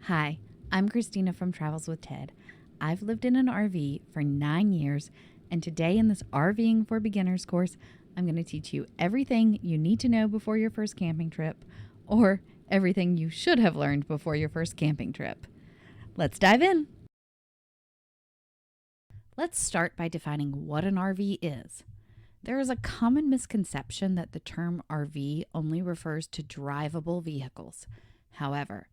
Hi, I'm Christina from Travels with Ted. I've lived in an RV for 9 years, and today in this RVing for Beginners course, I'm going to teach you everything you need to know before your first camping trip, or everything you should have learned before your first camping trip. Let's dive in. Let's start by defining what an RV is. There is a common misconception that the term RV only refers to drivable vehicles. However,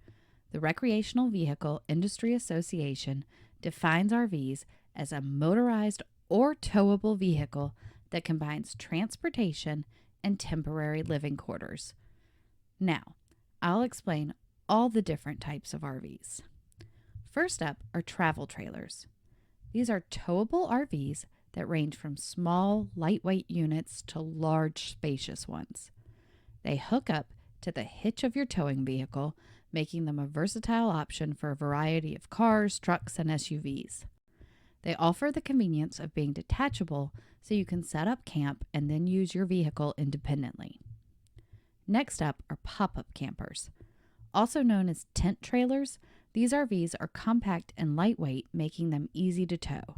the Recreational Vehicle Industry Association defines RVs as a motorized or towable vehicle that combines transportation and temporary living quarters. Now, I'll explain all the different types of RVs. First up are travel trailers. These are towable RVs that range from small, lightweight units to large, spacious ones. They hook up to the hitch of your towing vehicle, making them a versatile option for a variety of cars, trucks, and SUVs. They offer the convenience of being detachable so you can set up camp and then use your vehicle independently. Next up are pop-up campers. Also known as tent trailers, these RVs are compact and lightweight, making them easy to tow.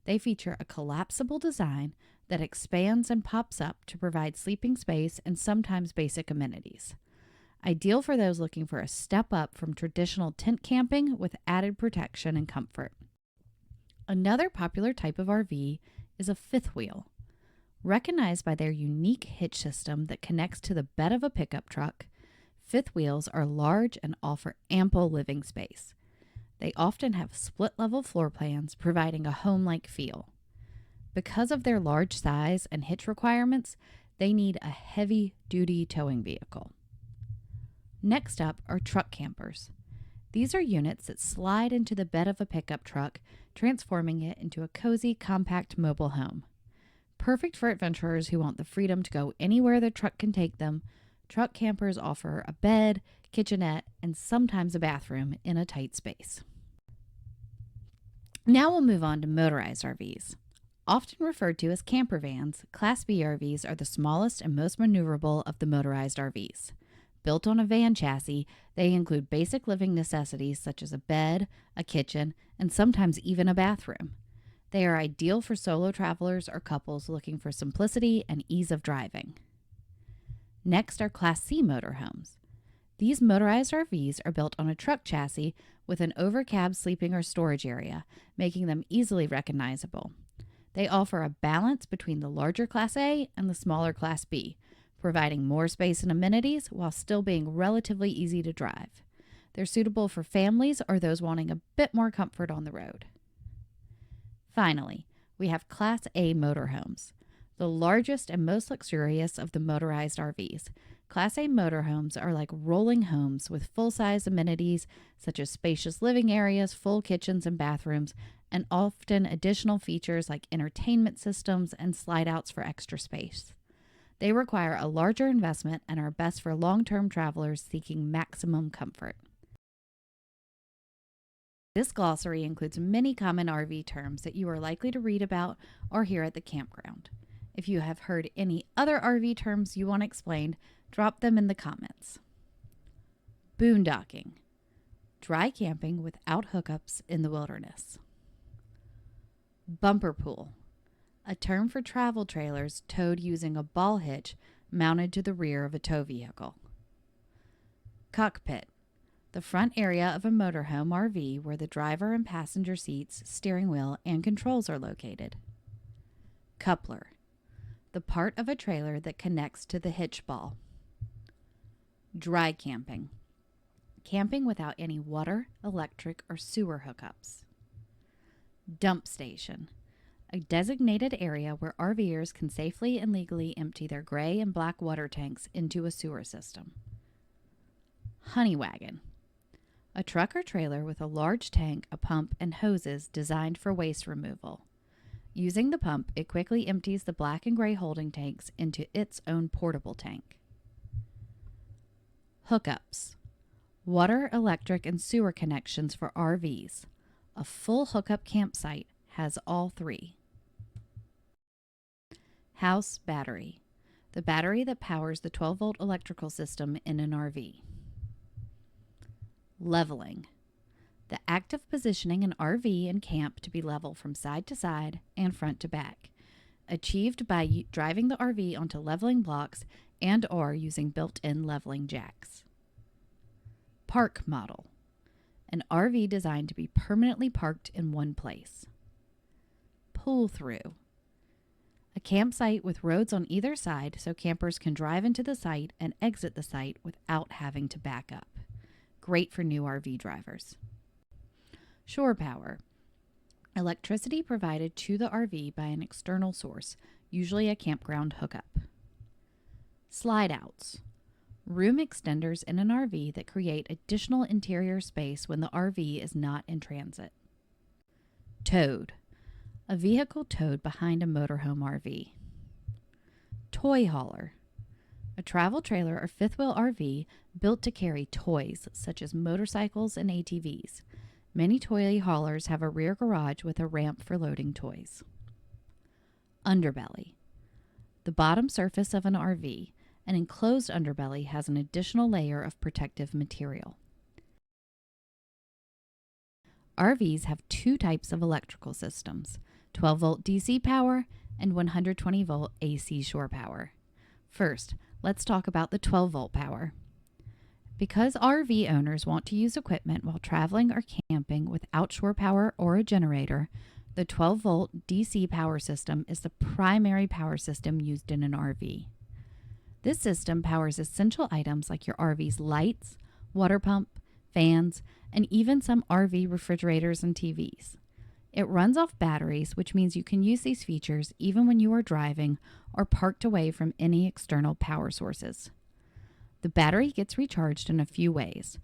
They feature a collapsible design that expands and pops up to provide sleeping space and sometimes basic amenities. Ideal for those looking for a step up from traditional tent camping with added protection and comfort. Another popular type of RV is a fifth wheel. Recognized by their unique hitch system that connects to the bed of a pickup truck, fifth wheels are large and offer ample living space. They often have split-level floor plans, providing a home-like feel. Because of their large size and hitch requirements, they need a heavy-duty towing vehicle. Next up are truck campers. These are units that slide into the bed of a pickup truck, transforming it into a cozy, compact mobile home. Perfect for adventurers who want the freedom to go anywhere the truck can take them, truck campers offer a bed, kitchenette, and sometimes a bathroom in a tight space. Now we'll move on to motorized RVs. Often referred to as camper vans, Class B RVs are the smallest and most maneuverable of the motorized RVs. Built on a van chassis, they include basic living necessities such as a bed, a kitchen, and sometimes even a bathroom. They are ideal for solo travelers or couples looking for simplicity and ease of driving. Next are Class C motorhomes. These motorized RVs are built on a truck chassis with an overcab sleeping or storage area, making them easily recognizable. They offer a balance between the larger Class A and the smaller Class B, providing more space and amenities while still being relatively easy to drive. They're suitable for families or those wanting a bit more comfort on the road. Finally, we have Class A motorhomes, the largest and most luxurious of the motorized RVs. Class A motorhomes are like rolling homes with full-size amenities such as spacious living areas, full kitchens and bathrooms, and often additional features like entertainment systems and slide-outs for extra space. They require a larger investment and are best for long-term travelers seeking maximum comfort. This glossary includes many common RV terms that you are likely to read about or hear at the campground. If you have heard any other RV terms you want explained, drop them in the comments. Boondocking. Dry camping without hookups in the wilderness. Bumper pool. A term for travel trailers towed using a ball hitch mounted to the rear of a tow vehicle. Cockpit. The front area of a motorhome RV where the driver and passenger seats, steering wheel, and controls are located. Coupler. The part of a trailer that connects to the hitch ball. Dry camping. Camping without any water, electric, or sewer hookups. Dump station. A designated area where RVers can safely and legally empty their gray and black water tanks into a sewer system. Honey wagon. A truck or trailer with a large tank, a pump, and hoses designed for waste removal. Using the pump, it quickly empties the black and gray holding tanks into its own portable tank. Hookups. Water, electric, and sewer connections for RVs. A full hookup campsite has all three. House battery. The battery that powers the 12-volt electrical system in an RV. Leveling. the act of positioning an RV and camp to be level from side to side and front to back, achieved by driving the RV onto leveling blocks and/or using built-in leveling jacks. Park model. An RV designed to be permanently parked in one place. Pull-through. A campsite with roads on either side so campers can drive into the site and exit the site without having to back up. Great for new RV drivers. Shore power. Electricity provided to the RV by an external source, usually a campground hookup. Slide outs. Room extenders in an RV that create additional interior space when the RV is not in transit. Towed. A vehicle towed behind a motorhome RV. Toy hauler. A travel trailer or fifth wheel RV built to carry toys such as motorcycles and ATVs. Many toy haulers have a rear garage with a ramp for loading toys. Underbelly. The bottom surface of an RV. An enclosed underbelly has an additional layer of protective material. RVs have two types of electrical systems, 12-volt DC power and 120-volt AC shore power. First, let's talk about the 12-volt power. Because RV owners want to use equipment while traveling or camping without shore power or a generator, the 12-volt DC power system is the primary power system used in an RV. This system powers essential items like your RV's lights, water pump, fans, and even some RV refrigerators and TVs. It runs off batteries, which means you can use these features even when you are driving or parked away from any external power sources. The battery gets recharged in a few ways: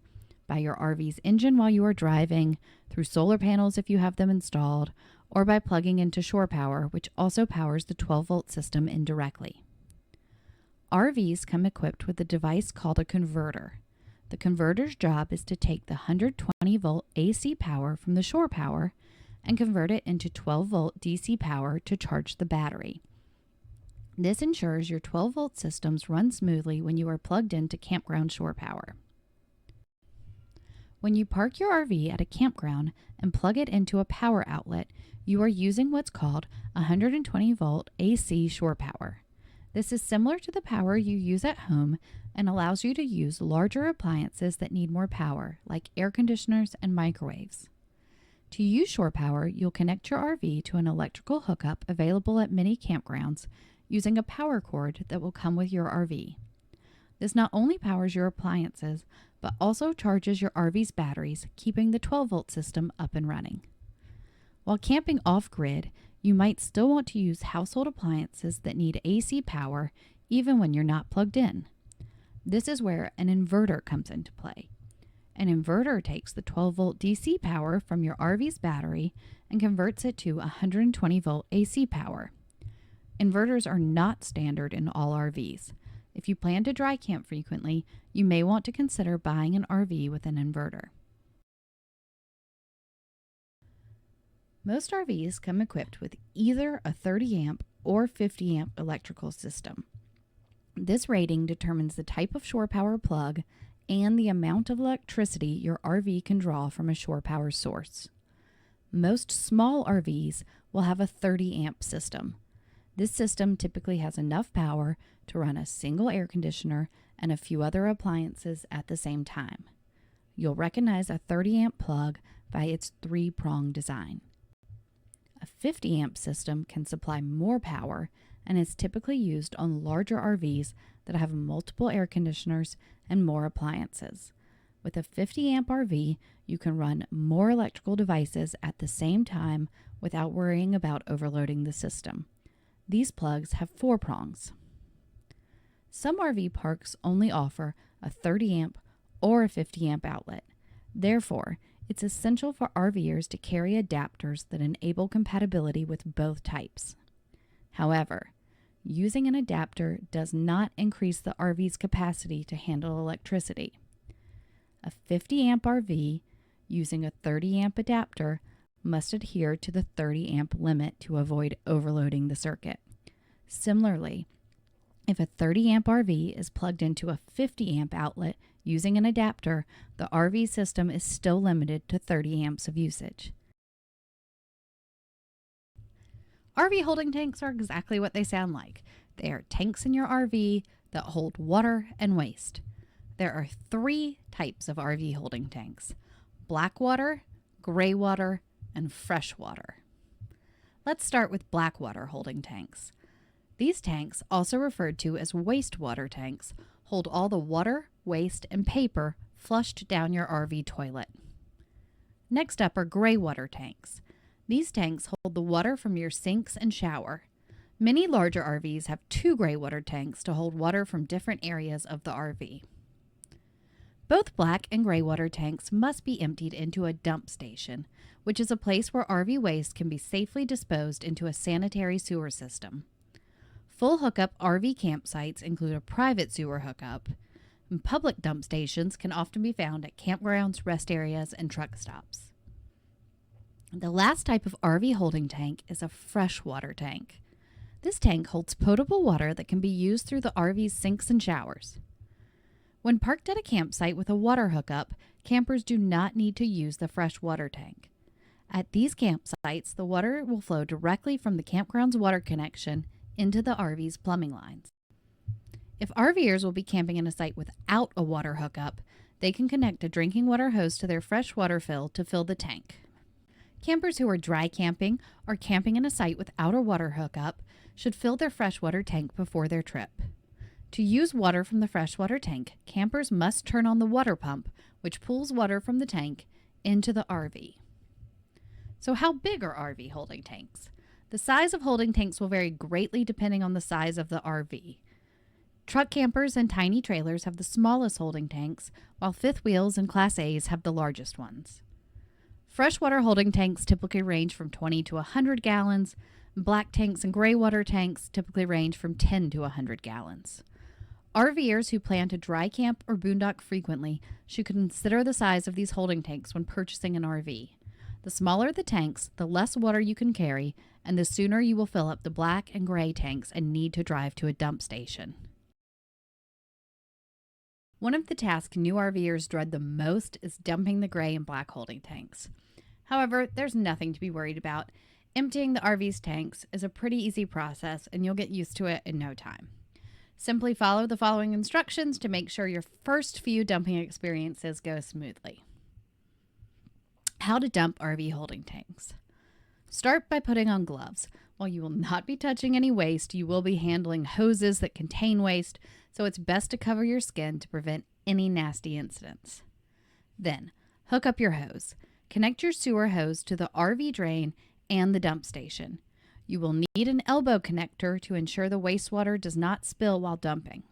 by your RV's engine while you are driving, through solar panels if you have them installed, or by plugging into shore power, which also powers the 12-volt system indirectly. RVs come equipped with a device called a converter. The converter's job is to take the 120-volt AC power from the shore power and convert it into 12-volt DC power to charge the battery. This ensures your 12-volt systems run smoothly when you are plugged into campground shore power. When you park your RV at a campground and plug it into a power outlet, you are using what's called 120-volt AC shore power. This is similar to the power you use at home and allows you to use larger appliances that need more power, like air conditioners and microwaves. To use shore power, you'll connect your RV to an electrical hookup available at many campgrounds using a power cord that will come with your RV. This not only powers your appliances, but also charges your RV's batteries, keeping the 12-volt system up and running. While camping off-grid, you might still want to use household appliances that need AC power even when you're not plugged in. This is where an inverter comes into play. An inverter takes the 12-volt DC power from your RV's battery and converts it to 120-volt AC power. Inverters are not standard in all RVs. If you plan to dry camp frequently, you may want to consider buying an RV with an inverter. Most RVs come equipped with either a 30 amp or 50 amp electrical system. This rating determines the type of shore power plug and the amount of electricity your RV can draw from a shore power source. Most small RVs will have a 30 amp system. This system typically has enough power to run a single air conditioner and a few other appliances at the same time. You'll recognize a 30 amp plug by its three-prong design. A 50 amp system can supply more power and is typically used on larger RVs that have multiple air conditioners and more appliances. With a 50 amp RV, you can run more electrical devices at the same time without worrying about overloading the system. These plugs have 4 prongs. Some RV parks only offer a 30 amp or a 50 amp outlet. Therefore, it's essential for RVers to carry adapters that enable compatibility with both types. However, using an adapter does not increase the RV's capacity to handle electricity. A 50 amp RV using a 30 amp adapter must adhere to the 30 amp limit to avoid overloading the circuit. Similarly, If a 30 amp RV is plugged into a 50 amp outlet using an adapter, the RV system is still limited to 30 amps of usage. RV holding tanks are exactly what they sound like. They are tanks in your RV that hold water and waste. There are 3 types of RV holding tanks: black water, gray water, and fresh water. Let's start with black water holding tanks. These tanks, also referred to as wastewater tanks, hold all the water, waste, and paper flushed down your RV toilet. Next up are gray water tanks. These tanks hold the water from your sinks and shower. Many larger RVs have 2 gray water tanks to hold water from different areas of the RV. Both black and gray water tanks must be emptied into a dump station, which is a place where RV waste can be safely disposed into a sanitary sewer system. Full hookup RV campsites include a private sewer hookup, and public dump stations can often be found at campgrounds, rest areas, and truck stops. The last type of RV holding tank is a freshwater tank. This tank holds potable water that can be used through the RV's sinks and showers. When parked at a campsite with a water hookup, campers do not need to use the fresh water tank. At these campsites, the water will flow directly from the campground's water connection into the RV's plumbing lines. If RVers will be camping in a site without a water hookup, they can connect a drinking water hose to their fresh water fill to fill the tank. Campers who are dry camping or camping in a site without a water hookup should fill their freshwater tank before their trip. To use water from the freshwater tank, campers must turn on the water pump, which pulls water from the tank into the RV. So how big are RV holding tanks? The size of holding tanks will vary greatly depending on the size of the RV. Truck campers and tiny trailers have the smallest holding tanks, while fifth wheels and Class A's have the largest ones. Freshwater holding tanks typically range from 20 to 100 gallons. Black tanks and gray water tanks typically range from 10 to 100 gallons. RVers who plan to dry camp or boondock frequently should consider the size of these holding tanks when purchasing an RV. The smaller the tanks, the less water you can carry, and the sooner you will fill up the black and gray tanks and need to drive to a dump station. One of the tasks new RVers dread the most is dumping the gray and black holding tanks. However, there's nothing to be worried about. Emptying the RV's tanks is a pretty easy process, and you'll get used to it in no time. Simply follow the following instructions to make sure your first few dumping experiences go smoothly. How to dump RV holding tanks. Start by putting on gloves. While you will not be touching any waste, you will be handling hoses that contain waste, so it's best to cover your skin to prevent any nasty incidents. Then, hook up your hose. Connect your sewer hose to the RV drain and the dump station. You will need an elbow connector to ensure the wastewater does not spill while dumping.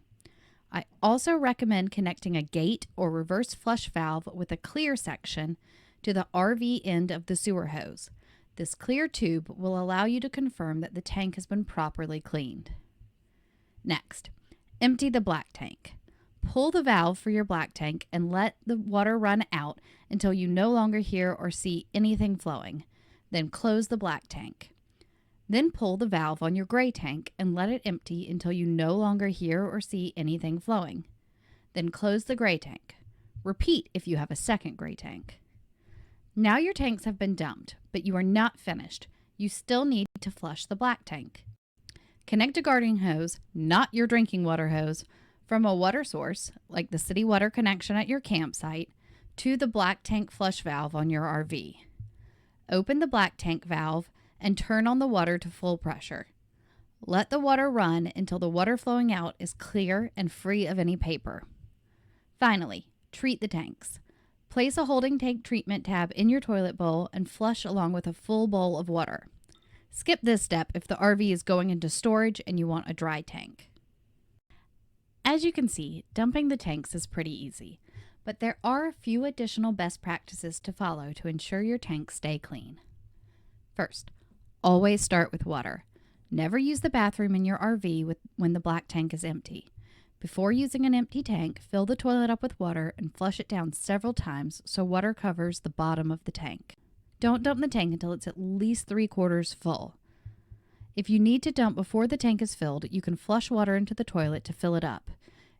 I also recommend connecting a gate or reverse flush valve with a clear section to the RV end of the sewer hose. This clear tube will allow you to confirm that the tank has been properly cleaned. Next, empty the black tank. Pull the valve for your black tank and let the water run out until you no longer hear or see anything flowing. Then close the black tank. Then pull the valve on your gray tank and let it empty until you no longer hear or see anything flowing. Then close the gray tank. Repeat if you have a second gray tank. Now your tanks have been dumped, but you are not finished. You still need to flush the black tank. Connect a garden hose, not your drinking water hose, from a water source, like the city water connection at your campsite, to the black tank flush valve on your RV. Open the black tank valve and turn on the water to full pressure. Let the water run until the water flowing out is clear and free of any paper. Finally, treat the tanks. Place a holding tank treatment tab in your toilet bowl and flush along with a full bowl of water. Skip this step if the RV is going into storage and you want a dry tank. As you can see, dumping the tanks is pretty easy, but there are a few additional best practices to follow to ensure your tanks stay clean. First, always start with water. Never use the bathroom in your RV when the black tank is empty. Before using an empty tank, fill the toilet up with water and flush it down several times so water covers the bottom of the tank. Don't dump the tank until it's at least 3/4 full. If you need to dump before the tank is filled, you can flush water into the toilet to fill it up.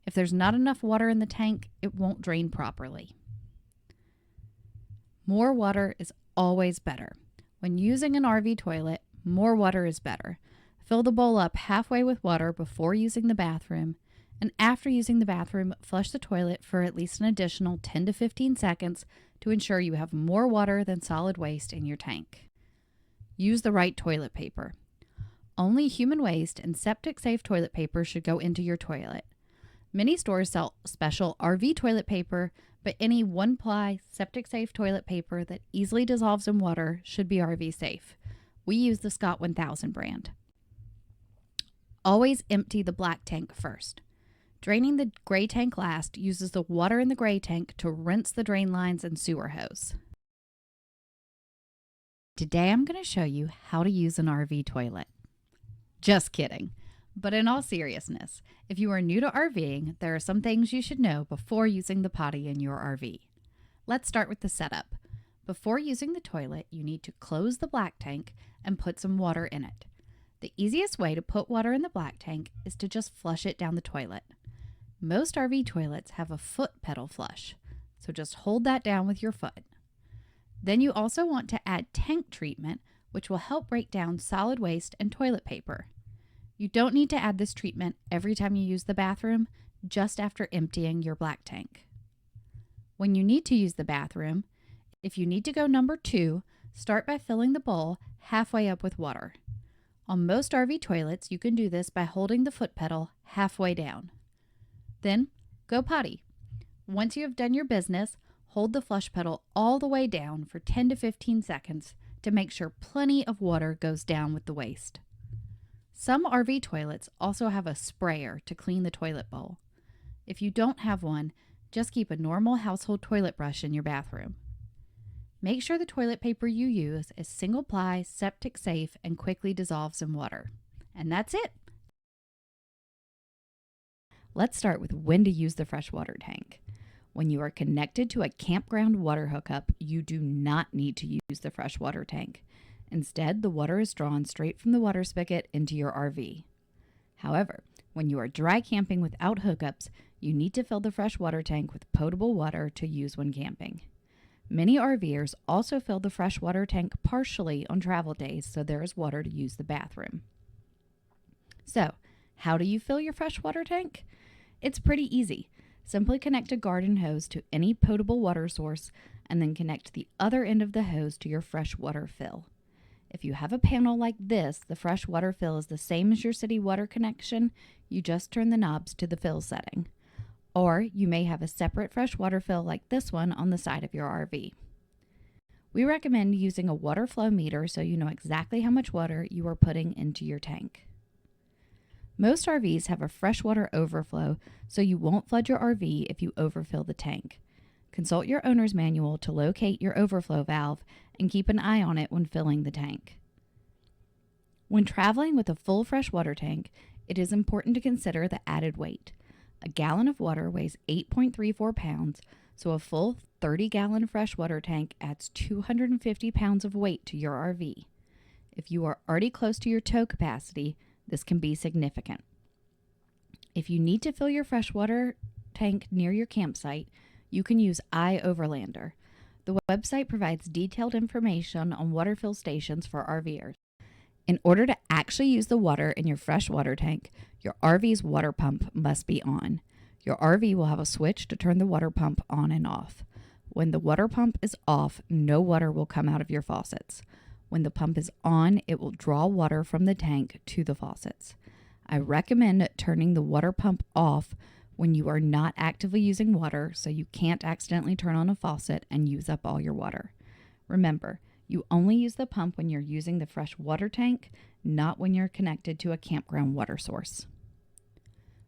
If there's not enough water in the tank, it won't drain properly. More water is always better. When using an RV toilet, more water is better. Fill the bowl up halfway with water before using the bathroom, and after using the bathroom, flush the toilet for at least an additional 10 to 15 seconds to ensure you have more water than solid waste in your tank. Use the right toilet paper. Only human waste and septic-safe toilet paper should go into your toilet. Many stores sell special RV toilet paper, but any one-ply, septic-safe toilet paper that easily dissolves in water should be RV safe. We use the Scott 1000 brand. Always empty the black tank first. Draining the gray tank last uses the water in the gray tank to rinse the drain lines and sewer hose. Today I'm going to show you how to use an RV toilet. Just kidding. But in all seriousness, if you are new to RVing, there are some things you should know before using the potty in your RV. Let's start with the setup. Before using the toilet, you need to close the black tank and put some water in it. The easiest way to put water in the black tank is to just flush it down the toilet. Most RV toilets have a foot pedal flush, so just hold that down with your foot. Then you also want to add tank treatment, which will help break down solid waste and toilet paper. You don't need to add this treatment every time you use the bathroom, just after emptying your black tank. When you need to use the bathroom, if you need to go number 2, start by filling the bowl halfway up with water. On most RV toilets, you can do this by holding the foot pedal halfway down. Then, go potty. Once you have done your business, hold the flush pedal all the way down for 10 to 15 seconds to make sure plenty of water goes down with the waste. Some RV toilets also have a sprayer to clean the toilet bowl. If you don't have one, just keep a normal household toilet brush in your bathroom. Make sure the toilet paper you use is single-ply, septic-safe, and quickly dissolves in water. And that's it! Let's start with when to use the freshwater tank. When you are connected to a campground water hookup, you do not need to use the freshwater tank. Instead, the water is drawn straight from the water spigot into your RV. However, when you are dry camping without hookups, you need to fill the freshwater tank with potable water to use when camping. Many RVers also fill the freshwater tank partially on travel days so there is water to use the bathroom. So, how do you fill your freshwater tank? It's pretty easy. Simply connect a garden hose to any potable water source and then connect the other end of the hose to your freshwater fill. If you have a panel like this, the fresh water fill is the same as your city water connection. You just turn the knobs to the fill setting. Or you may have a separate fresh water fill like this one on the side of your RV. We recommend using a water flow meter so you know exactly how much water you are putting into your tank. Most RVs have a freshwater overflow, so you won't flood your RV if you overfill the tank. Consult your owner's manual to locate your overflow valve and keep an eye on it when filling the tank. When traveling with a full freshwater tank, it is important to consider the added weight. A gallon of water weighs 8.34 pounds, so a full 30-gallon freshwater tank adds 250 pounds of weight to your RV. If you are already close to your tow capacity, this can be significant. If you need to fill your freshwater tank near your campsite, you can use iOverlander. The website provides detailed information on water fill stations for RVers. In order to actually use the water in your freshwater tank, your RV's water pump must be on. Your RV will have a switch to turn the water pump on and off. When the water pump is off, no water will come out of your faucets. When the pump is on, it will draw water from the tank to the faucets. I recommend turning the water pump off when you are not actively using water so you can't accidentally turn on a faucet and use up all your water. Remember, you only use the pump when you're using the fresh water tank, not when you're connected to a campground water source.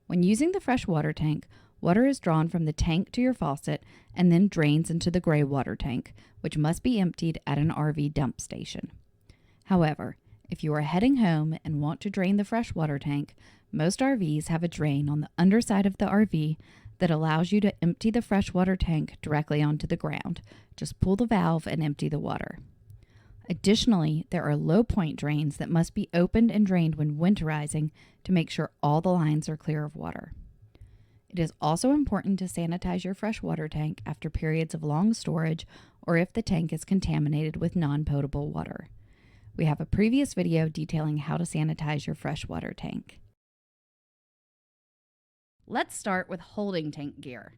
When using the fresh water tank, water is drawn from the tank to your faucet and then drains into the gray water tank, which must be emptied at an RV dump station. However, if you are heading home and want to drain the fresh water tank, most RVs have a drain on the underside of the RV that allows you to empty the fresh water tank directly onto the ground. Just pull the valve and empty the water. Additionally, there are low point drains that must be opened and drained when winterizing to make sure all the lines are clear of water. It is also important to sanitize your freshwater tank after periods of long storage or if the tank is contaminated with non-potable water. We have a previous video detailing how to sanitize your freshwater tank. Let's start with holding tank gear.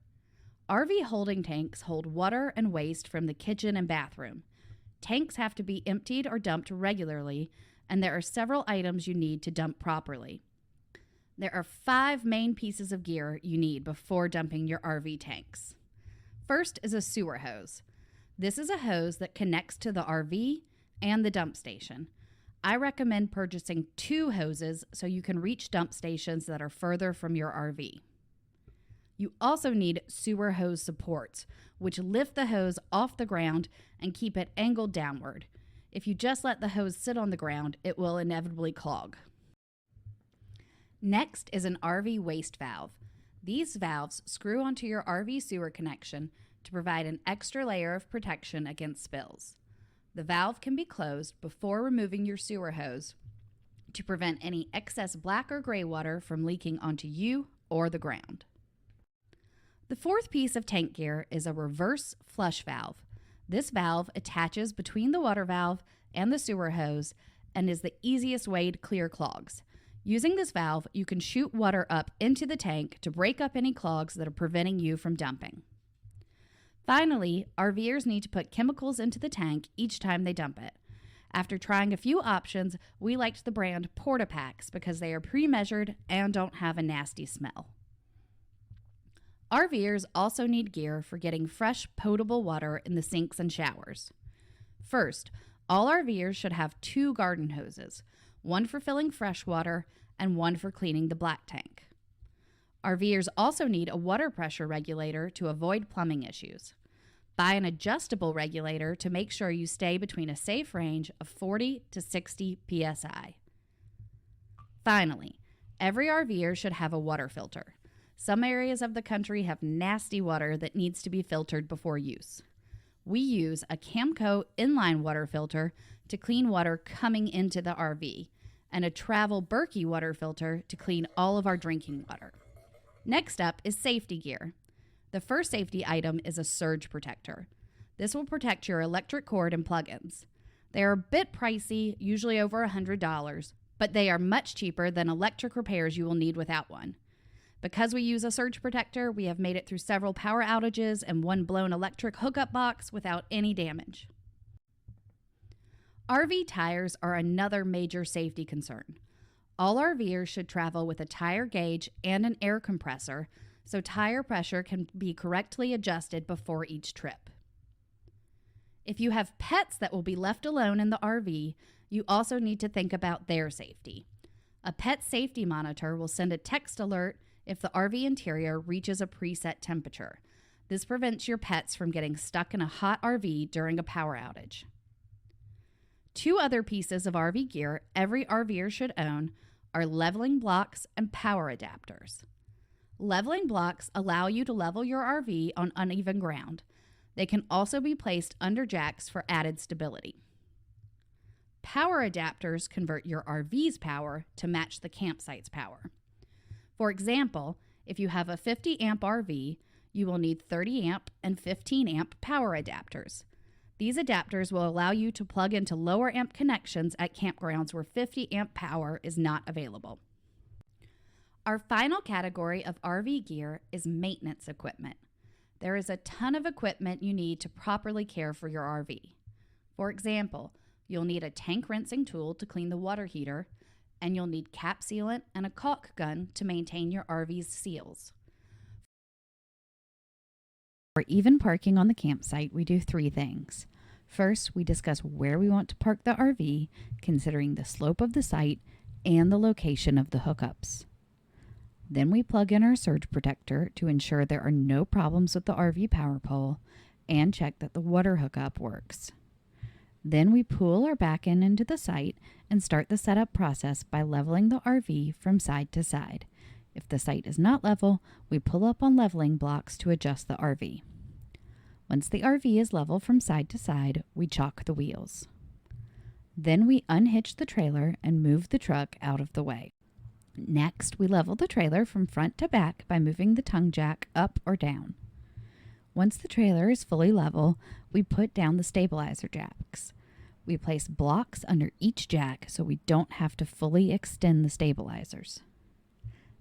RV holding tanks hold water and waste from the kitchen and bathroom. Tanks have to be emptied or dumped regularly, and there are several items you need to dump properly. There are 5 main pieces of gear you need before dumping your RV tanks. First is a sewer hose. This is a hose that connects to the RV and the dump station. I recommend purchasing 2 hoses so you can reach dump stations that are further from your RV. You also need sewer hose supports, which lift the hose off the ground and keep it angled downward. If you just let the hose sit on the ground, it will inevitably clog. Next is an RV waste valve. These valves screw onto your RV sewer connection to provide an extra layer of protection against spills. The valve can be closed before removing your sewer hose to prevent any excess black or gray water from leaking onto you or the ground. The 4th piece of tank gear is a reverse flush valve. This valve attaches between the water valve and the sewer hose and is the easiest way to clear clogs. Using this valve, you can shoot water up into the tank to break up any clogs that are preventing you from dumping. Finally, RVers need to put chemicals into the tank each time they dump it. After trying a few options, we liked the brand Porta-Packs because they are pre-measured and don't have a nasty smell. RVers also need gear for getting fresh, potable water in the sinks and showers. First, all RVers should have 2 garden hoses, one for filling fresh water and one for cleaning the black tank. RVers also need a water pressure regulator to avoid plumbing issues. Buy an adjustable regulator to make sure you stay between a safe range of 40 to 60 psi. Finally, every RVer should have a water filter. Some areas of the country have nasty water that needs to be filtered before use. We use a Camco inline water filter to clean water coming into the RV, and a Travel Berkey water filter to clean all of our drinking water. Next up is safety gear. The first safety item is a surge protector. This will protect your electric cord and plugins. They are a bit pricey, usually over $100, but they are much cheaper than electric repairs you will need without one. Because we use a surge protector, we have made it through several power outages and one blown electric hookup box without any damage. RV tires are another major safety concern. All RVers should travel with a tire gauge and an air compressor so tire pressure can be correctly adjusted before each trip. If you have pets that will be left alone in the RV, you also need to think about their safety. A pet safety monitor will send a text alert if the RV interior reaches a preset temperature. This prevents your pets from getting stuck in a hot RV during a power outage. 2 other pieces of RV gear every RVer should own are leveling blocks and power adapters. Leveling blocks allow you to level your RV on uneven ground. They can also be placed under jacks for added stability. Power adapters convert your RV's power to match the campsite's power. For example, if you have a 50 amp RV, you will need 30 amp and 15 amp power adapters. These adapters will allow you to plug into lower amp connections at campgrounds where 50 amp power is not available. Our final category of RV gear is maintenance equipment. There is a ton of equipment you need to properly care for your RV. For example, you'll need a tank rinsing tool to clean the water heater, and you'll need cap sealant and a caulk gun to maintain your RV's seals. For even parking on the campsite, we do 3 things. First, we discuss where we want to park the RV, considering the slope of the site and the location of the hookups. Then we plug in our surge protector to ensure there are no problems with the RV power pole and check that the water hookup works. Then we pull our back end into the site and start the setup process by leveling the RV from side to side. If the site is not level, we pull up on leveling blocks to adjust the RV. Once the RV is level from side to side, we chalk the wheels. Then we unhitch the trailer and move the truck out of the way. Next, we level the trailer from front to back by moving the tongue jack up or down. Once the trailer is fully level, we put down the stabilizer jacks. We place blocks under each jack so we don't have to fully extend the stabilizers.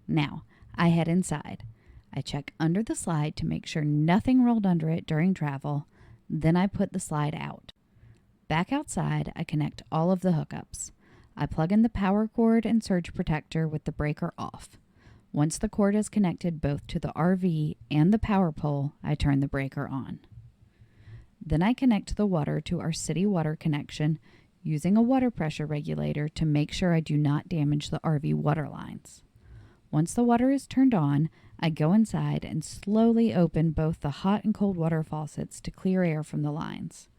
Now, I head inside. I check under the slide to make sure nothing rolled under it during travel. Then I put the slide out. Back outside, I connect all of the hookups. I plug in the power cord and surge protector with the breaker off. Once the cord is connected both to the RV and the power pole, I turn the breaker on. Then I connect the water to our city water connection using a water pressure regulator to make sure I do not damage the RV water lines. Once the water is turned on, I go inside and slowly open both the hot and cold water faucets to clear air from the lines.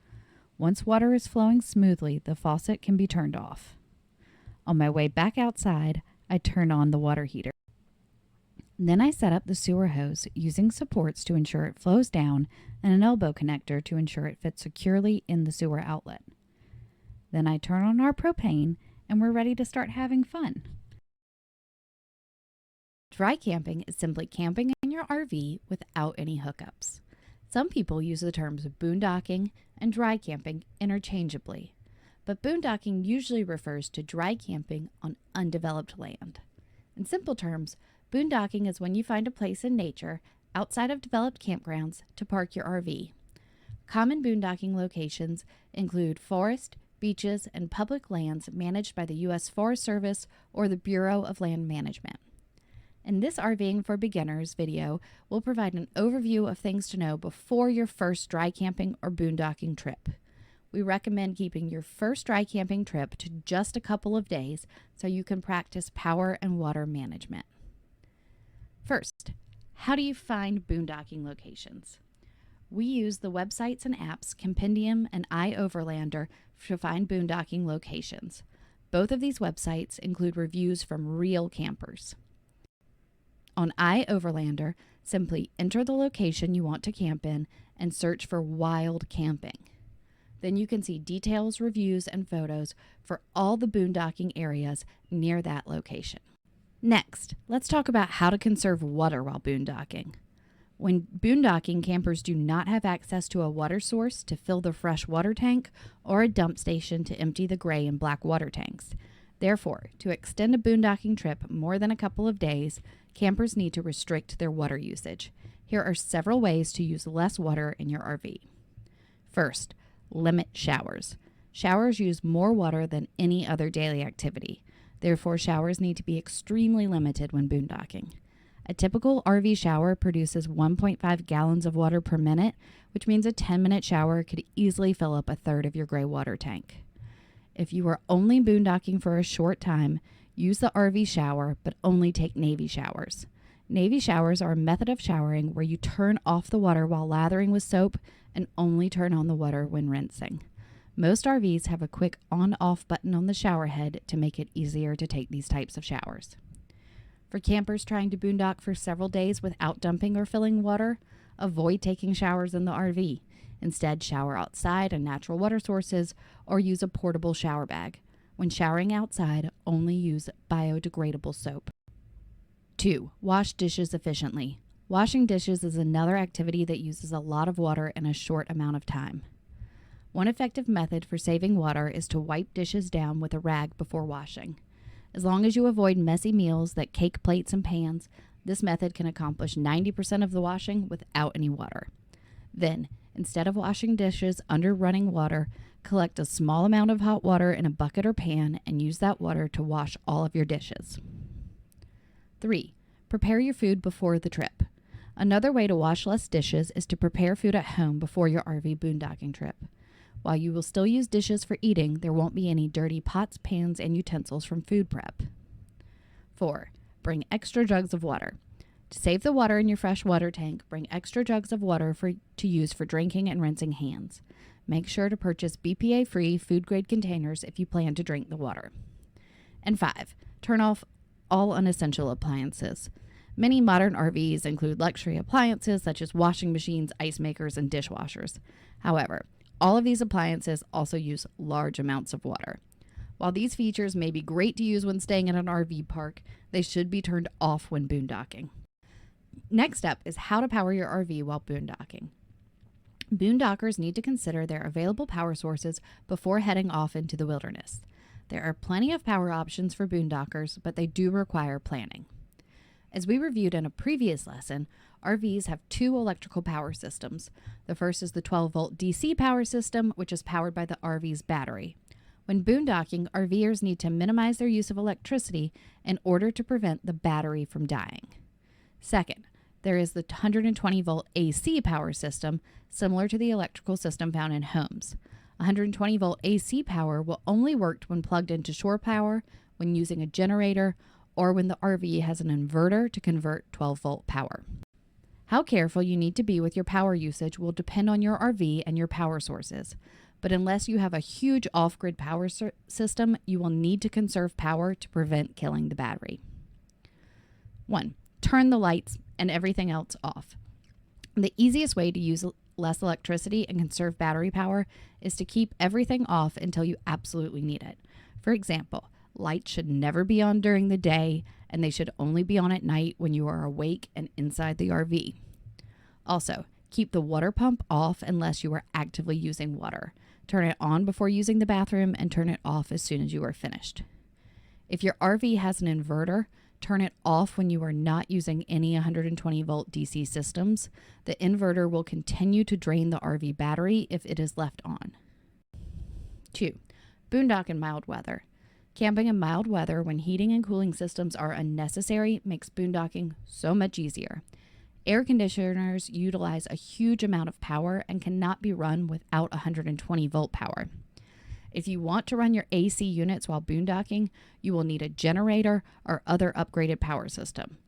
Once water is flowing smoothly, the faucet can be turned off. On my way back outside, I turn on the water heater. Then I set up the sewer hose using supports to ensure it flows down and an elbow connector to ensure it fits securely in the sewer outlet. Then I turn on our propane and we're ready to start having fun. Dry camping is simply camping in your RV without any hookups. Some people use the terms boondocking and dry camping interchangeably, but boondocking usually refers to dry camping on undeveloped land. In simple terms, boondocking is when you find a place in nature outside of developed campgrounds to park your RV. Common boondocking locations include forest, beaches, and public lands managed by the U.S. Forest Service or the Bureau of Land Management. In this RVing for Beginners video, we'll provide an overview of things to know before your first dry camping or boondocking trip. We recommend keeping your first dry camping trip to just a couple of days so you can practice power and water management. First, how do you find boondocking locations? We use the websites and apps Compendium and iOverlander to find boondocking locations. Both of these websites include reviews from real campers. On iOverlander, simply enter the location you want to camp in and search for wild camping. Then you can see details, reviews, and photos for all the boondocking areas near that location. Next, let's talk about how to conserve water while boondocking. When boondocking, campers do not have access to a water source to fill their fresh water tank or a dump station to empty the gray and black water tanks. Therefore, to extend a boondocking trip more than a couple of days, campers need to restrict their water usage. Here are several ways to use less water in your RV. First, limit showers. Showers use more water than any other daily activity. Therefore, showers need to be extremely limited when boondocking. A typical RV shower produces 1.5 gallons of water per minute, which means a 10-minute shower could easily fill up a third of your gray water tank. If you are only boondocking for a short time, use the RV shower, but only take Navy showers. Navy showers are a method of showering where you turn off the water while lathering with soap and only turn on the water when rinsing. Most RVs have a quick on-off button on the shower head to make it easier to take these types of showers. For campers trying to boondock for several days without dumping or filling water, avoid taking showers in the RV. Instead, shower outside in natural water sources or use a portable shower bag. When showering outside, only use biodegradable soap. 2. Wash dishes efficiently. Washing dishes is another activity that uses a lot of water in a short amount of time. One effective method for saving water is to wipe dishes down with a rag before washing. As long as you avoid messy meals that cake plates and pans, this method can accomplish 90% of the washing without any water. Then, instead of washing dishes under running water, collect a small amount of hot water in a bucket or pan and use that water to wash all of your dishes. 3. Prepare your food before the trip. Another way to wash less dishes is to prepare food at home before your RV boondocking trip. While you will still use dishes for eating, there won't be any dirty pots, pans, and utensils from food prep. 4. Bring extra jugs of water. To save the water in your fresh water tank, bring extra jugs of water to use for drinking and rinsing hands. Make sure to purchase BPA-free food-grade containers if you plan to drink the water. And 5. Turn off all unessential appliances. Many modern RVs include luxury appliances such as washing machines, ice makers, and dishwashers. However, all of these appliances also use large amounts of water. While these features may be great to use when staying at an RV park, they should be turned off when boondocking. Next up is how to power your RV while boondocking. Boondockers need to consider their available power sources before heading off into the wilderness. There are plenty of power options for boondockers, but they do require planning. As we reviewed in a previous lesson, RVs have two electrical power systems. The first is the 12-volt DC power system, which is powered by the RV's battery. When boondocking, RVers need to minimize their use of electricity in order to prevent the battery from dying. Second, there is the 120-volt AC power system, similar to the electrical system found in homes. 120-volt AC power will only work when plugged into shore power, when using a generator, or when the RV has an inverter to convert 12-volt power. How careful you need to be with your power usage will depend on your RV and your power sources. But unless you have a huge off-grid power system, you will need to conserve power to prevent killing the battery. 1. Turn the lights and everything else off. The easiest way to use less electricity and conserve battery power is to keep everything off until you absolutely need it. For example, lights should never be on during the day, and they should only be on at night when you are awake and inside the RV. Also, keep the water pump off unless you are actively using water. Turn it on before using the bathroom and turn it off as soon as you are finished. If your RV has an inverter, turn it off when you are not using any 120-volt DC systems. The inverter will continue to drain the RV battery if it is left on. 2. Boondock in mild weather. Camping in mild weather when heating and cooling systems are unnecessary makes boondocking so much easier. Air conditioners utilize a huge amount of power and cannot be run without 120-volt power. If you want to run your AC units while boondocking, you will need a generator or other upgraded power system.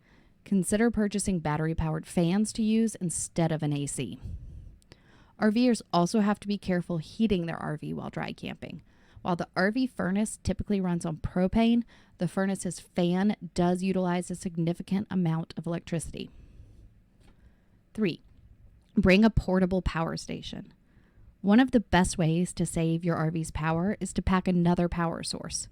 Consider purchasing battery-powered fans to use instead of an AC. RVers also have to be careful heating their RV while dry camping. While the RV furnace typically runs on propane, the furnace's fan does utilize a significant amount of electricity. 3. Bring a portable power station. One of the best ways to save your RV's power is to pack another power source.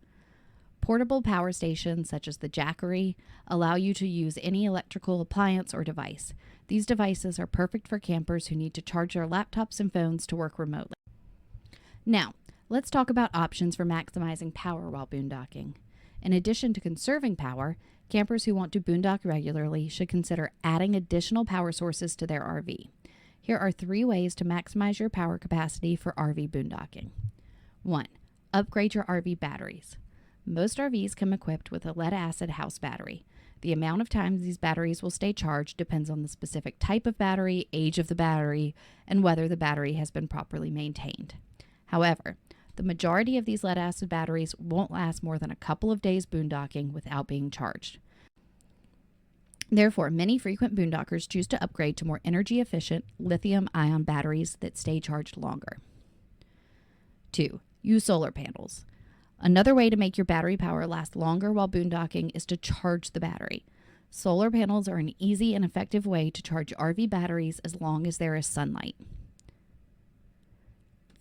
Portable power stations, such as the Jackery, allow you to use any electrical appliance or device. These devices are perfect for campers who need to charge their laptops and phones to work remotely. Now, let's talk about options for maximizing power while boondocking. In addition to conserving power, campers who want to boondock regularly should consider adding additional power sources to their RV. Here are 3 ways to maximize your power capacity for RV boondocking. 1. Upgrade your RV batteries. Most RVs come equipped with a lead-acid house battery. The amount of times these batteries will stay charged depends on the specific type of battery, age of the battery, and whether the battery has been properly maintained. However, the majority of these lead-acid batteries won't last more than a couple of days boondocking without being charged. Therefore, many frequent boondockers choose to upgrade to more energy-efficient lithium-ion batteries that stay charged longer. 2. Use solar panels. Another way to make your battery power last longer while boondocking is to charge the battery. Solar panels are an easy and effective way to charge RV batteries as long as there is sunlight.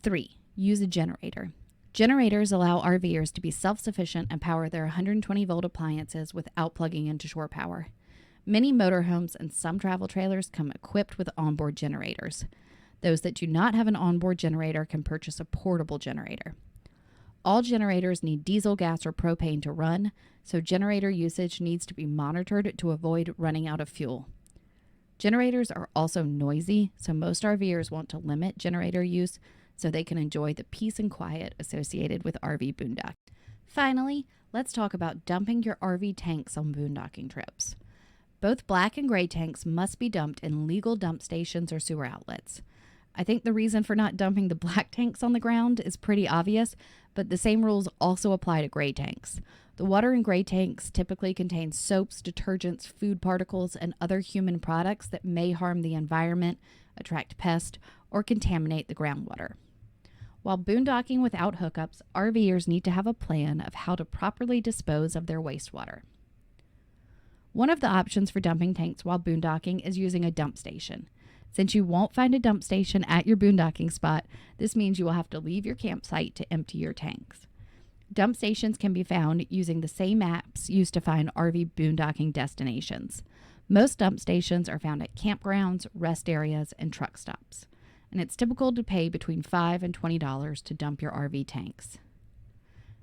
3. Use a generator. Generators allow RVers to be self-sufficient and power their 120-volt appliances without plugging into shore power. Many motorhomes and some travel trailers come equipped with onboard generators. Those that do not have an onboard generator can purchase a portable generator. All generators need diesel, gas, or propane to run, so generator usage needs to be monitored to avoid running out of fuel. Generators are also noisy, so most RVers want to limit generator use so they can enjoy the peace and quiet associated with RV boondocking. Finally, let's talk about dumping your RV tanks on boondocking trips. Both black and gray tanks must be dumped in legal dump stations or sewer outlets. I think the reason for not dumping the black tanks on the ground is pretty obvious, but the same rules also apply to gray tanks. The water in gray tanks typically contains soaps, detergents, food particles, and other human products that may harm the environment, attract pests, or contaminate the groundwater. While boondocking without hookups, RVers need to have a plan of how to properly dispose of their wastewater. One of the options for dumping tanks while boondocking is using a dump station. Since you won't find a dump station at your boondocking spot, this means you will have to leave your campsite to empty your tanks. Dump stations can be found using the same apps used to find RV boondocking destinations. Most dump stations are found at campgrounds, rest areas, and truck stops, and it's typical to pay between $5 and $20 to dump your RV tanks.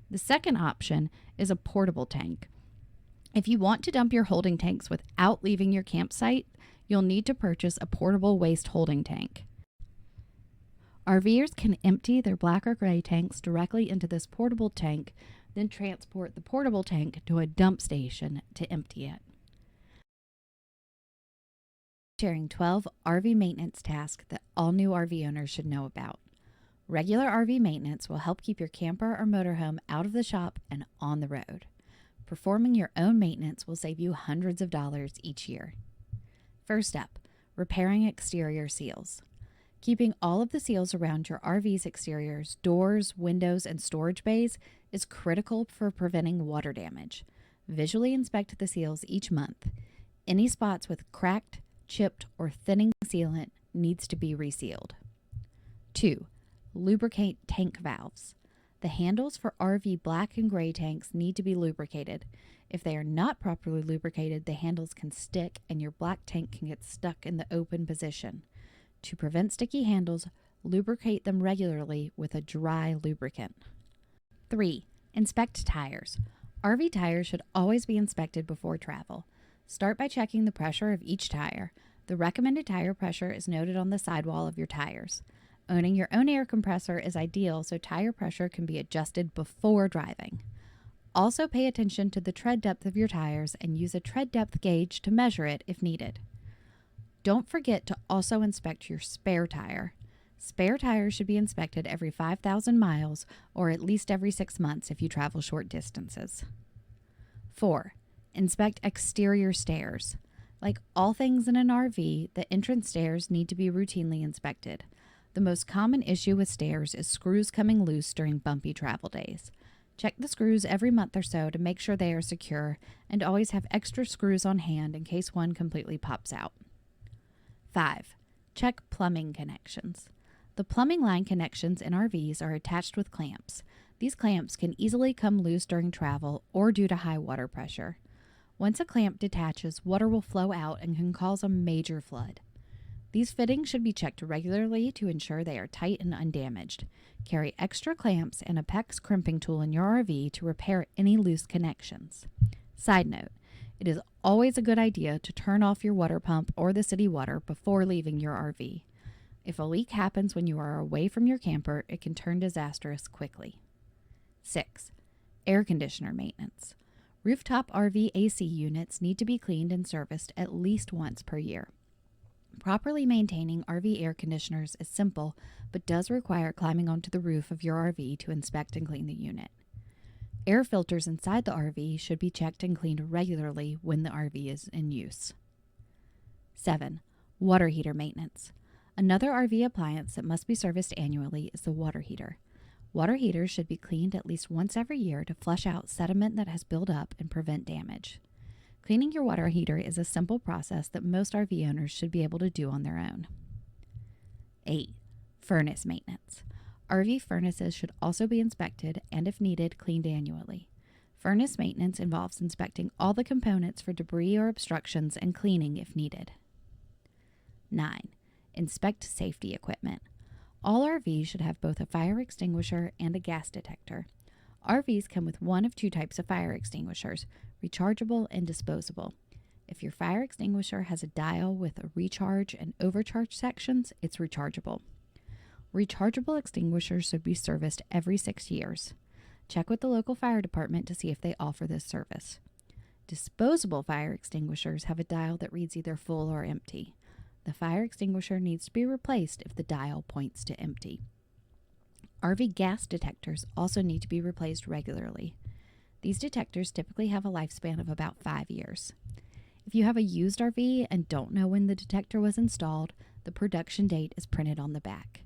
The second option is a portable tank. If you want to dump your holding tanks without leaving your campsite, you'll need to purchase a portable waste holding tank. RVers can empty their black or gray tanks directly into this portable tank, then transport the portable tank to a dump station to empty it. Sharing 12 RV maintenance tasks that all new RV owners should know about. Regular RV maintenance will help keep your camper or motorhome out of the shop and on the road. Performing your own maintenance will save you hundreds of dollars each year. First up, repairing exterior seals. Keeping all of the seals around your RV's exteriors, doors, windows, and storage bays is critical for preventing water damage. Visually inspect the seals each month. Any spots with cracked, chipped, or thinning sealant needs to be resealed. 2. Lubricate tank valves. The handles for RV black and gray tanks need to be lubricated. If they are not properly lubricated, the handles can stick and your black tank can get stuck in the open position. To prevent sticky handles, lubricate them regularly with a dry lubricant. 3. Inspect tires. RV tires should always be inspected before travel. Start by checking the pressure of each tire. The recommended tire pressure is noted on the sidewall of your tires. Owning your own air compressor is ideal so tire pressure can be adjusted before driving. Also pay attention to the tread depth of your tires and use a tread depth gauge to measure it if needed. Don't forget to also inspect your spare tire. Spare tires should be inspected every 5,000 miles or at least every 6 months if you travel short distances. 4. Inspect exterior stairs. Like all things in an RV, the entrance stairs need to be routinely inspected. The most common issue with stairs is screws coming loose during bumpy travel days. Check the screws every month or so to make sure they are secure, and always have extra screws on hand in case one completely pops out. 5. Check plumbing connections. The plumbing line connections in RVs are attached with clamps. These clamps can easily come loose during travel or due to high water pressure. Once a clamp detaches, water will flow out and can cause a major flood. These fittings should be checked regularly to ensure they are tight and undamaged. Carry extra clamps and a PEX crimping tool in your RV to repair any loose connections. Side note, it is always a good idea to turn off your water pump or the city water before leaving your RV. If a leak happens when you are away from your camper, it can turn disastrous quickly. 6. Air conditioner maintenance. Rooftop RV AC units need to be cleaned and serviced at least once per year. Properly maintaining RV air conditioners is simple, but does require climbing onto the roof of your RV to inspect and clean the unit. Air filters inside the RV should be checked and cleaned regularly when the RV is in use. 7. Water heater maintenance. Another RV appliance that must be serviced annually is the water heater. Water heaters should be cleaned at least once every year to flush out sediment that has built up and prevent damage. Cleaning your water heater is a simple process that most RV owners should be able to do on their own. 8. Furnace maintenance. RV furnaces should also be inspected and, if needed, cleaned annually. Furnace maintenance involves inspecting all the components for debris or obstructions and cleaning if needed. 9. Inspect safety equipment. All RVs should have both a fire extinguisher and a gas detector. RVs come with one of two types of fire extinguishers, rechargeable and disposable. If your fire extinguisher has a dial with a recharge and overcharge sections, it's rechargeable. Rechargeable extinguishers should be serviced every 6 years. Check with the local fire department to see if they offer this service. Disposable fire extinguishers have a dial that reads either full or empty. The fire extinguisher needs to be replaced if the dial points to empty. RV gas detectors also need to be replaced regularly. These detectors typically have a lifespan of about 5 years. If you have a used RV and don't know when the detector was installed, the production date is printed on the back.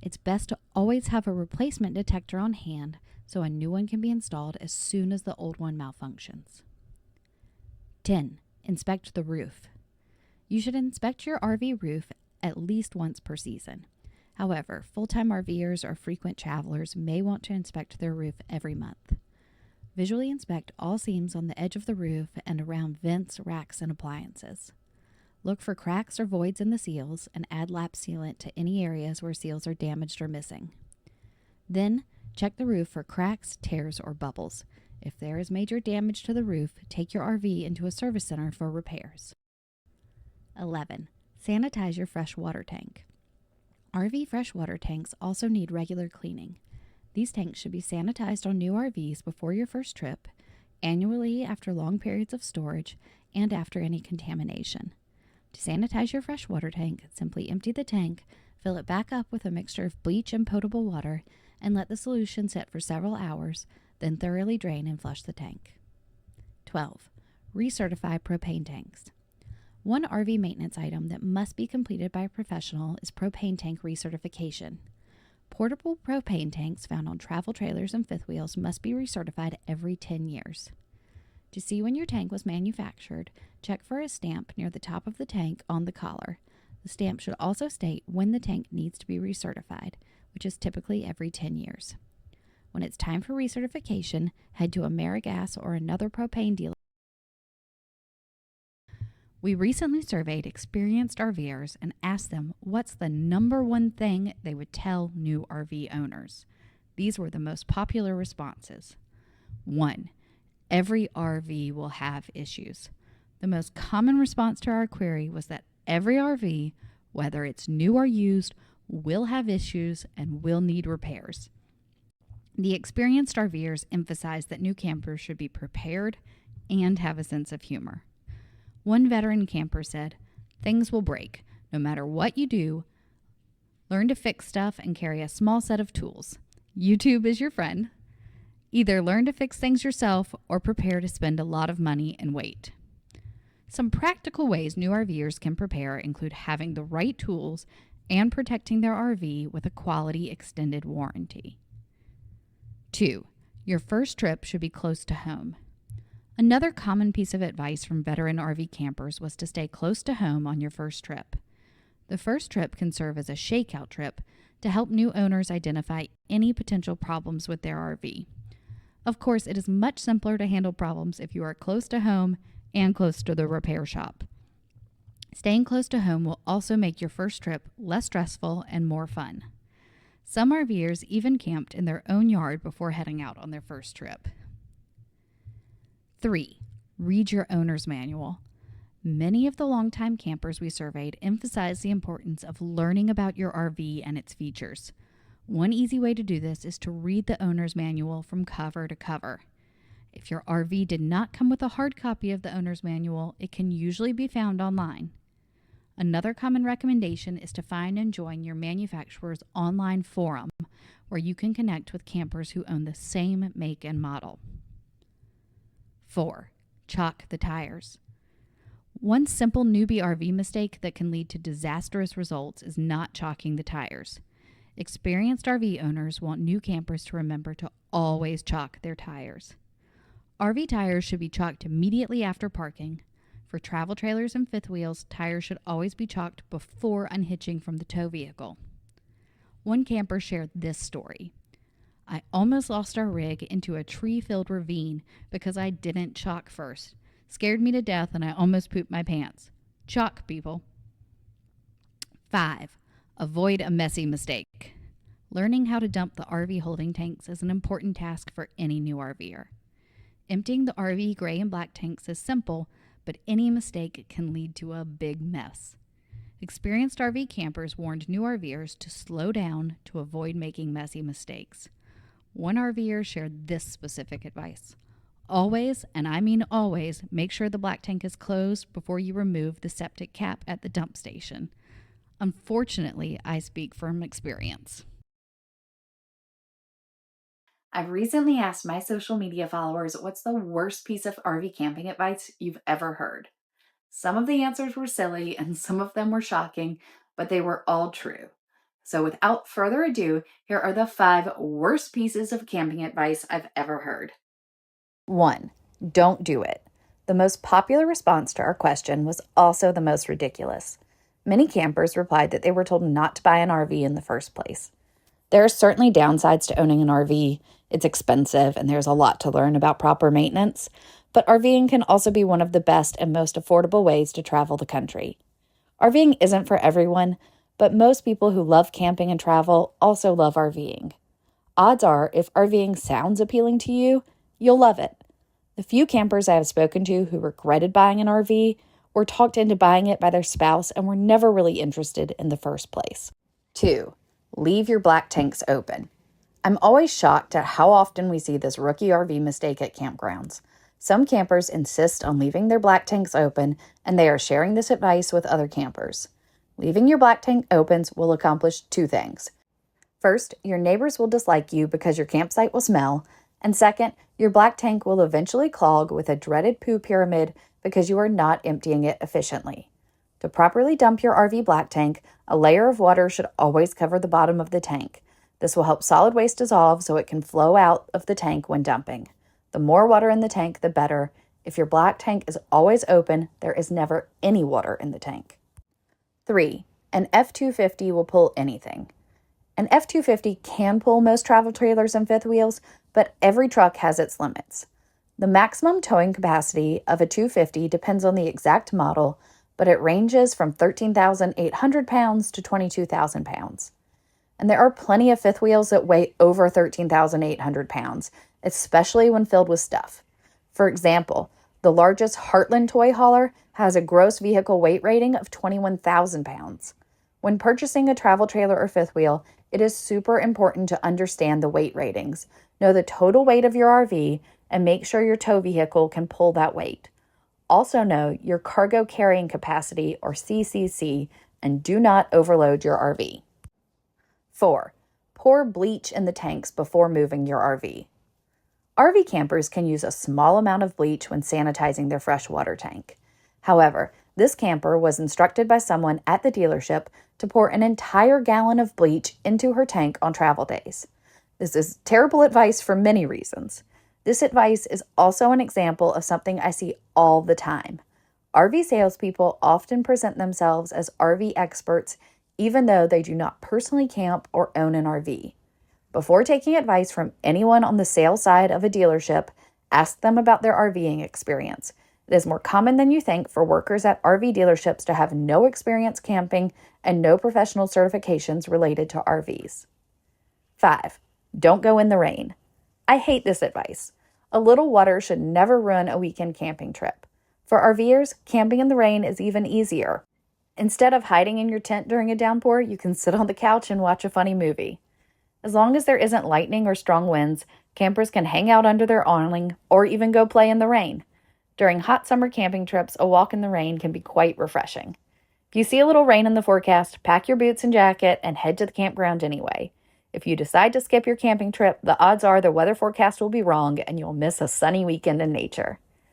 It's best to always have a replacement detector on hand so a new one can be installed as soon as the old one malfunctions. 10. Inspect the roof. You should inspect your RV roof at least once per season. However, full-time RVers or frequent travelers may want to inspect their roof every month. Visually inspect all seams on the edge of the roof and around vents, racks, and appliances. Look for cracks or voids in the seals and add lap sealant to any areas where seals are damaged or missing. Then, check the roof for cracks, tears, or bubbles. If there is major damage to the roof, take your RV into a service center for repairs. 11. Sanitize your freshwater tank. RV freshwater tanks also need regular cleaning. These tanks should be sanitized on new RVs before your first trip, annually after long periods of storage, and after any contamination. To sanitize your freshwater tank, simply empty the tank, fill it back up with a mixture of bleach and potable water, and let the solution sit for several hours, then thoroughly drain and flush the tank. 12. Recertify propane tanks. One RV maintenance item that must be completed by a professional is propane tank recertification. Portable propane tanks found on travel trailers and fifth wheels must be recertified every 10 years. To see when your tank was manufactured, check for a stamp near the top of the tank on the collar. The stamp should also state when the tank needs to be recertified, which is typically every 10 years. When it's time for recertification, head to AmeriGas or another propane dealer. We recently surveyed experienced RVers and asked them what's the number one thing they would tell new RV owners. These were the most popular responses. 1. Every RV will have issues. The most common response to our query was that every RV, whether it's new or used, will have issues and will need repairs. The experienced RVers emphasized that new campers should be prepared and have a sense of humor. One veteran camper said, "Things will break. No matter what you do, learn to fix stuff and carry a small set of tools. YouTube is your friend. Either learn to fix things yourself or prepare to spend a lot of money and wait." Some practical ways new RVers can prepare include having the right tools and protecting their RV with a quality extended warranty. 2. Your first trip should be close to home. Another common piece of advice from veteran RV campers was to stay close to home on your first trip. The first trip can serve as a shakeout trip to help new owners identify any potential problems with their RV. Of course, it is much simpler to handle problems if you are close to home and close to the repair shop. Staying close to home will also make your first trip less stressful and more fun. Some RVers even camped in their own yard before heading out on their first trip. 3. Read your owner's manual. Many of the longtime campers we surveyed emphasize the importance of learning about your RV and its features. One easy way to do this is to read the owner's manual from cover to cover. If your RV did not come with a hard copy of the owner's manual, it can usually be found online. Another common recommendation is to find and join your manufacturer's online forum, where you can connect with campers who own the same make and model. 4. Chalk the tires. One simple newbie RV mistake that can lead to disastrous results is not chalking the tires. Experienced RV owners want new campers to remember to always chalk their tires. RV tires should be chalked immediately after parking. For travel trailers and fifth wheels, tires should always be chalked before unhitching from the tow vehicle. One camper shared this story. "I almost lost our rig into a tree-filled ravine because I didn't chalk first. Scared me to death and I almost pooped my pants. Chalk, people." 5. Avoid a messy mistake. Learning how to dump the RV holding tanks is an important task for any new RVer. Emptying the RV gray and black tanks is simple, but any mistake can lead to a big mess. Experienced RV campers warned new RVers to slow down to avoid making messy mistakes. One RVer shared this specific advice. "Always, and I mean always, make sure the black tank is closed before you remove the septic cap at the dump station." Unfortunately, I speak from experience. I've recently asked my social media followers what's the worst piece of RV camping advice you've ever heard. Some of the answers were silly and some of them were shocking, but they were all true. So without further ado, here are the 5 worst pieces of camping advice I've ever heard. 1. Don't do it. The most popular response to our question was also the most ridiculous. Many campers replied that they were told not to buy an RV in the first place. There are certainly downsides to owning an RV. It's expensive and there's a lot to learn about proper maintenance, but RVing can also be one of the best and most affordable ways to travel the country. RVing isn't for everyone, but most people who love camping and travel also love RVing. Odds are, if RVing sounds appealing to you, you'll love it. The few campers I have spoken to who regretted buying an RV were talked into buying it by their spouse and were never really interested in the first place. 2. Leave your black tanks open. I'm always shocked at how often we see this rookie RV mistake at campgrounds. Some campers insist on leaving their black tanks open, and they are sharing this advice with other campers. Leaving your black tank open will accomplish 2 things. First, your neighbors will dislike you because your campsite will smell, and second, your black tank will eventually clog with a dreaded poo pyramid because you are not emptying it efficiently. To properly dump your RV black tank, a layer of water should always cover the bottom of the tank. This will help solid waste dissolve so it can flow out of the tank when dumping. The more water in the tank, the better. If your black tank is always open, there is never any water in the tank. 3. An F-250 will pull anything. An F-250 can pull most travel trailers and fifth wheels, but every truck has its limits. The maximum towing capacity of a 250 depends on the exact model, but it ranges from 13,800 pounds to 22,000 pounds. And there are plenty of fifth wheels that weigh over 13,800 pounds, especially when filled with stuff. For example, the largest Heartland toy hauler has a gross vehicle weight rating of 21,000 pounds. When purchasing a travel trailer or fifth wheel, it is super important to understand the weight ratings, know the total weight of your RV, and make sure your tow vehicle can pull that weight. Also know your cargo carrying capacity, or CCC, and do not overload your RV. 4. Pour bleach in the tanks before moving your RV. RV campers can use a small amount of bleach when sanitizing their freshwater tank. However, this camper was instructed by someone at the dealership to pour an entire gallon of bleach into her tank on travel days. This is terrible advice for many reasons. This advice is also an example of something I see all the time. RV salespeople often present themselves as RV experts even though they do not personally camp or own an RV. Before taking advice from anyone on the sales side of a dealership, ask them about their RVing experience. It is more common than you think for workers at RV dealerships to have no experience camping and no professional certifications related to RVs. 5. Don't go in the rain. I hate this advice. A little water should never ruin a weekend camping trip. For RVers, camping in the rain is even easier. Instead of hiding in your tent during a downpour, you can sit on the couch and watch a funny movie. As long as there isn't lightning or strong winds, campers can hang out under their awning or even go play in the rain. During hot summer camping trips, a walk in the rain can be quite refreshing. If you see a little rain in the forecast, pack your boots and jacket and head to the campground anyway. If you decide to skip your camping trip, the odds are the weather forecast will be wrong and you'll miss a sunny weekend in nature.